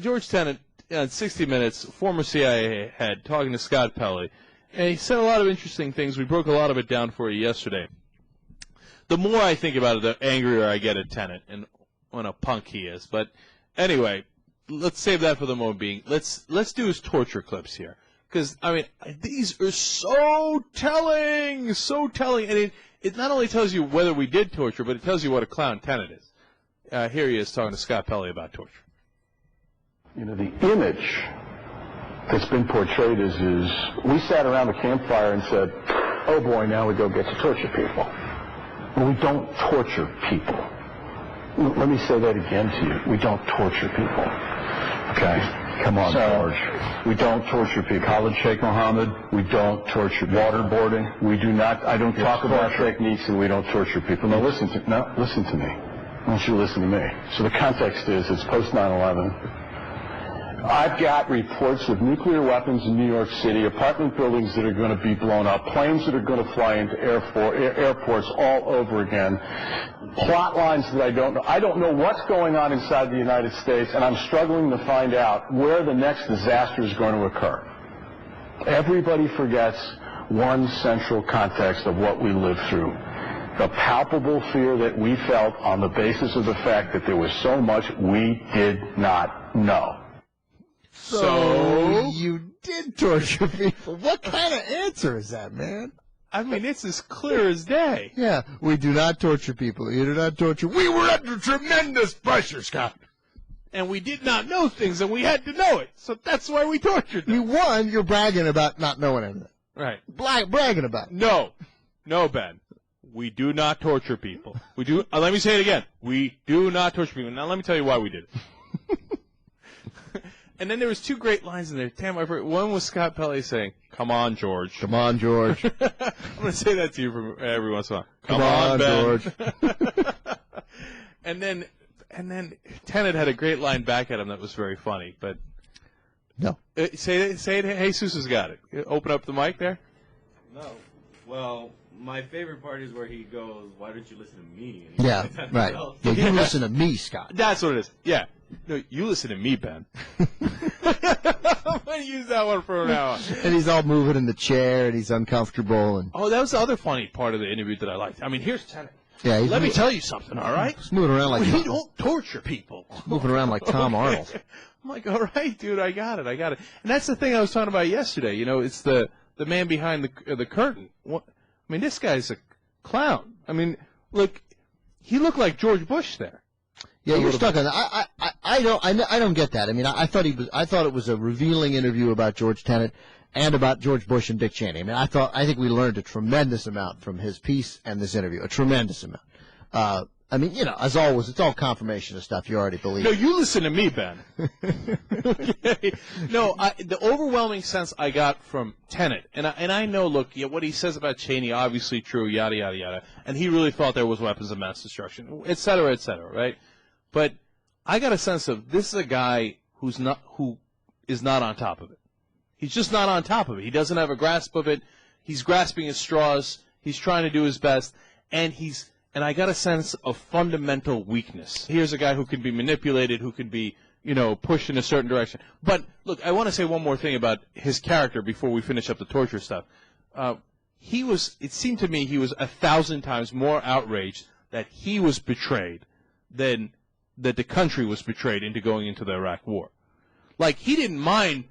George Tenet, 60 Minutes, former CIA head, talking to Scott Pelley. And he said a lot of interesting things. We broke a lot of it down for you yesterday. The more I think about it, the angrier I get at Tenet and what a punk he is. But anyway, let's save that for the moment being. Let's do his torture clips here. Because, I mean, these are so telling, And it not only tells you whether we did torture, but it tells you what a clown Tenet is. Here he is talking to Scott Pelley about torture. You know, the image that's been portrayed is we sat around the campfire and said, oh boy, now we go get to torture people. Well, we don't torture people. Let me say that again to you. We don't torture people. Okay? Come on, George. We don't torture people. Khalid Sheikh Mohammed, we don't torture people. Waterboarding, we do not. I don't talk about techniques and we don't torture people. Now listen to me. I want you to listen to me. So the context is it's post 9/11. I've got reports of nuclear weapons in New York City, apartment buildings that are going to be blown up, planes that are going to fly into airports all over again, plot lines that I don't know. I don't know what's going on inside the United States, and I'm struggling to find out where the next disaster is going to occur. Everybody forgets one central context of what we lived through. The palpable fear that we felt on the basis of the fact that there was so much we did not know. So you did torture people. What kind of answer is that, man? I mean, it's as clear as day. Yeah, we do not torture people. You do not torture. We were under tremendous pressure, Scott. And we did not know things, and we had to know it. So that's why we tortured them. You're bragging about not knowing anything. Right. Bragging about it. No, Ben. We do not torture people. We do. Let me say it again. We do not torture people. Now let me tell you why we did it. And then there was two great lines in there. Damn, one was Scott Pelley saying, "Come on, George." Come on, George. I'm going to say that to you every once in a while. Come on, Ben. George. and then Tenet had a great line back at him that was very funny. But no, say it. Jesus has got it. Open up the mic there. No. Well, my favorite part is where he goes, "Why don't you listen to me?" Yeah, right. Yeah, you listen to me, Scott. That's what it is. Yeah. No, you listen to me, Ben. I'm going to use that one from now on. And he's all moving in the chair, and he's uncomfortable. And oh, that was the other funny part of the interview that I liked. I mean, here's Tenet. Yeah, let me tell you something, all right? He's moving around like we don't torture people. Moving around like Tom Arnold. I'm like, all right, dude, I got it. And that's the thing I was talking about yesterday. You know, it's the man behind the curtain. What, I mean, this guy's a clown. I mean, look, he looked like George Bush there. Yeah, you're stuck on that. I don't get that. I mean, I thought it was a revealing interview about George Tenet and about George Bush and Dick Cheney. I mean, I think we learned a tremendous amount from his piece and this interview, a tremendous amount. I mean, you know, as always, it's all confirmation of stuff you already believe. No, you listen to me, Ben. Okay. No, the overwhelming sense I got from Tenet, and I know, look, what he says about Cheney, obviously true, yada, yada, yada, and he really thought there was weapons of mass destruction, et cetera, right? But I got a sense of this is a guy who is not on top of it. He's just not on top of it. He doesn't have a grasp of it. He's grasping at straws. He's trying to do his best, and I got a sense of fundamental weakness. Here's a guy who can be manipulated, who can be, pushed in a certain direction. But look, I want to say one more thing about his character before we finish up the torture stuff. It seemed to me he was 1,000 times more outraged that he was betrayed than that the country was betrayed into going into the Iraq War. Like, he didn't mind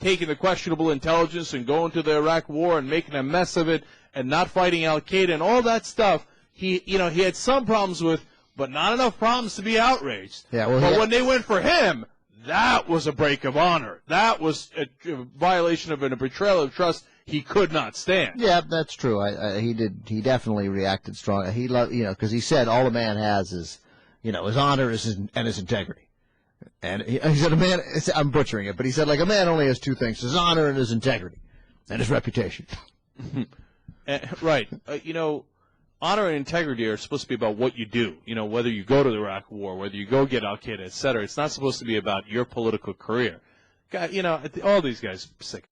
taking the questionable intelligence and going to the Iraq War and making a mess of it and not fighting Al-Qaeda and all that stuff. He had some problems with, but not enough problems to be outraged. Yeah, but when they went for him, that was a break of honor. That was a violation of a betrayal of trust he could not stand. Yeah, that's true. He definitely reacted strong. Because he said all a man has is, his honor and his integrity. And he said, I'm butchering it, but he said, like, a man only has two things, his honor and his integrity, and his reputation. Right. Honor and integrity are supposed to be about what you do, whether you go to the Iraq War, whether you go get Al-Qaeda, et cetera. It's not supposed to be about your political career. God, all these guys are sick.